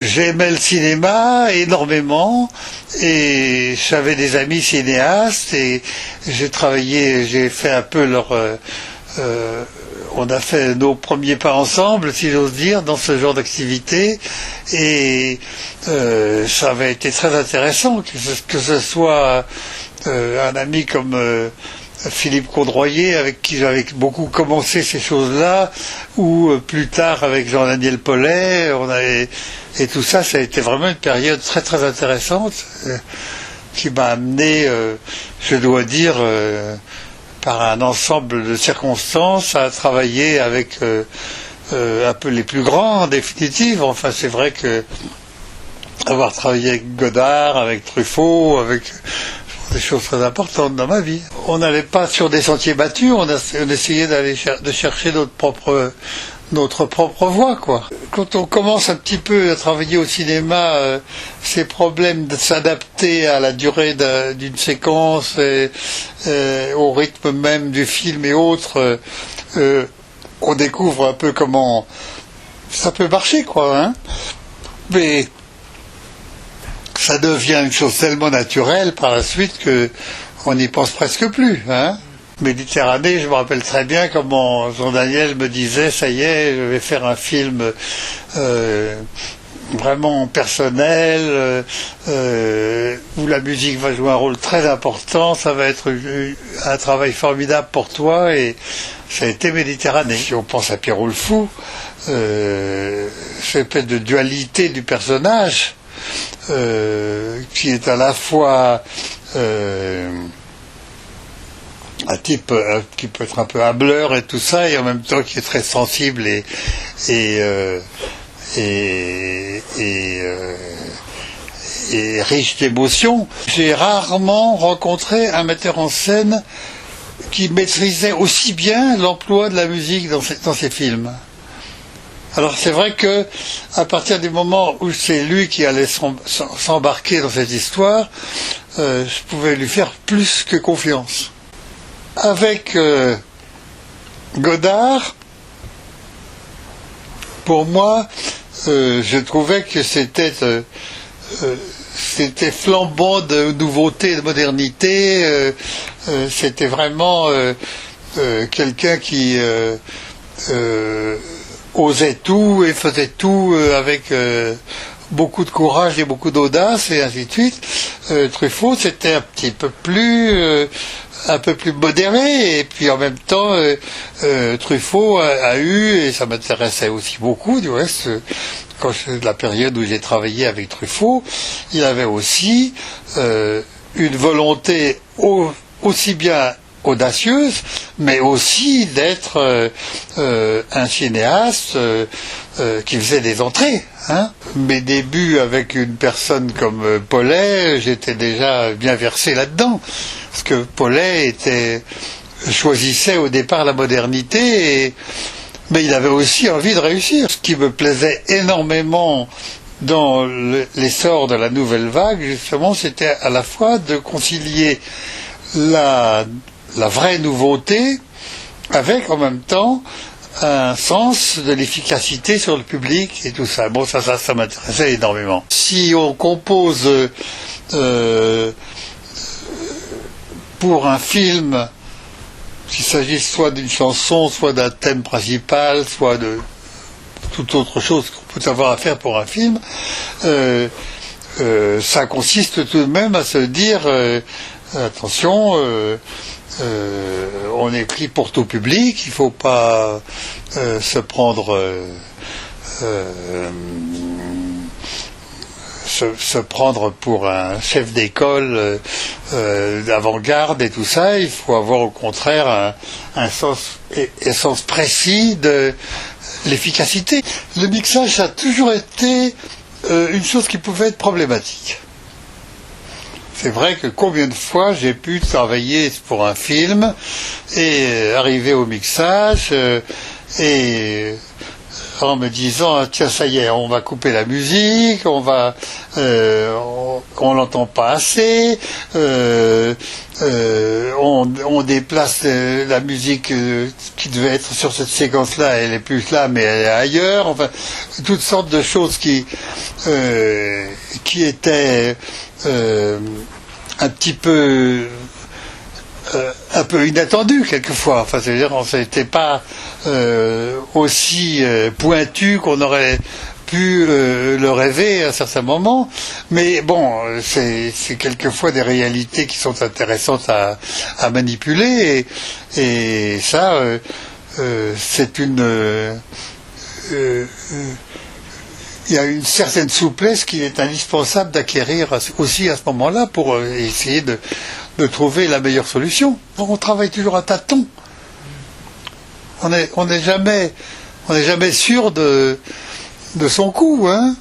J'aimais le cinéma énormément et j'avais des amis cinéastes et j'ai fait un peu on a fait nos premiers pas ensemble, si j'ose dire, dans ce genre d'activité et ça avait été très intéressant que ce soit un ami comme Philippe Caudroyer, avec qui j'avais beaucoup commencé ces choses-là, ou plus tard avec Jean-Daniel Paulet, et tout ça, ça a été vraiment une période très très intéressante qui m'a amené, je dois dire, par un ensemble de circonstances, à travailler avec un peu les plus grands en définitive. Enfin, c'est vrai que avoir travaillé avec Godard, avec Truffaut, avec des choses très importantes dans ma vie. On n'allait pas sur des sentiers battus, on essayait de chercher notre propre voie, quoi. Quand on commence un petit peu à travailler au cinéma, ces problèmes de s'adapter à la durée d'une séquence, au rythme même du film et autres, on découvre un peu comment ça peut marcher, quoi, hein. Mais ça devient une chose tellement naturelle par la suite que on n'y pense presque plus, hein. Méditerranée, je me rappelle très bien comment Jean-Daniel me disait, ça y est, je vais faire un film vraiment personnel, où la musique va jouer un rôle très important, ça va être un travail formidable pour toi, et ça a été Méditerranée. Si on pense à Pierrot le Fou, cette espèce de dualité du personnage, qui est à la fois un type qui peut être un peu hâbleur et tout ça, et en même temps qui est très sensible et riche d'émotions. J'ai rarement rencontré un metteur en scène qui maîtrisait aussi bien l'emploi de la musique dans ses films. Alors c'est vrai que à partir du moment où c'est lui qui allait s'embarquer dans cette histoire, je pouvais lui faire plus que confiance. Avec Godard, pour moi, je trouvais que c'était flambant de nouveauté, de modernité. C'était vraiment quelqu'un qui osait tout et faisait tout avec beaucoup de courage et beaucoup d'audace, et ainsi de suite. Truffaut, c'était un peu plus modéré, et puis en même temps Truffaut a eu, et ça m'intéressait aussi beaucoup du reste, quand c'est la période où j'ai travaillé avec Truffaut, il avait aussi une volonté aussi bien audacieuse, mais aussi d'être un cinéaste qui faisait des entrées, hein. Mes débuts avec une personne comme Paulet, j'étais déjà bien versé là-dedans, parce que Paulet choisissait au départ la modernité, mais il avait aussi envie de réussir. Ce qui me plaisait énormément dans l'essor de la nouvelle vague, justement, c'était à la fois de concilier la vraie nouveauté avec en même temps un sens de l'efficacité sur le public et tout ça. Bon, ça m'intéressait énormément. Si on compose pour un film, qu'il s'agisse soit d'une chanson, soit d'un thème principal, soit de toute autre chose qu'on peut avoir à faire pour un film, ça consiste tout de même à se dire attention, on est pris pour tout public, il ne faut pas se prendre pour un chef d'école d'avant-garde et tout ça. Il faut avoir au contraire un sens précis de l'efficacité. Le mixage a toujours été une chose qui pouvait être problématique. C'est vrai que combien de fois j'ai pu travailler pour un film et arriver au mixage et en me disant ah, tiens ça y est, on va couper la musique, on l'entend pas assez, on déplace la musique qui devait être sur cette séquence-là, elle est plus là mais elle est ailleurs, enfin toutes sortes de choses qui étaient un petit peu un peu inattendu quelquefois. Enfin, c'est-à-dire, on n'était pas aussi pointu qu'on aurait pu le rêver à certains moments. Mais bon, c'est quelquefois des réalités qui sont intéressantes à manipuler. Et ça, c'est il y a une certaine souplesse qu'il est indispensable d'acquérir aussi à ce moment-là pour essayer de trouver la meilleure solution. On travaille toujours à tâtons. On n'est jamais sûr de son coup, hein.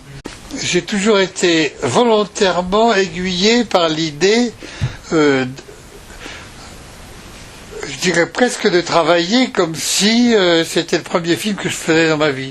J'ai toujours été volontairement aiguillé par l'idée, je dirais presque de travailler comme si c'était le premier film que je faisais dans ma vie.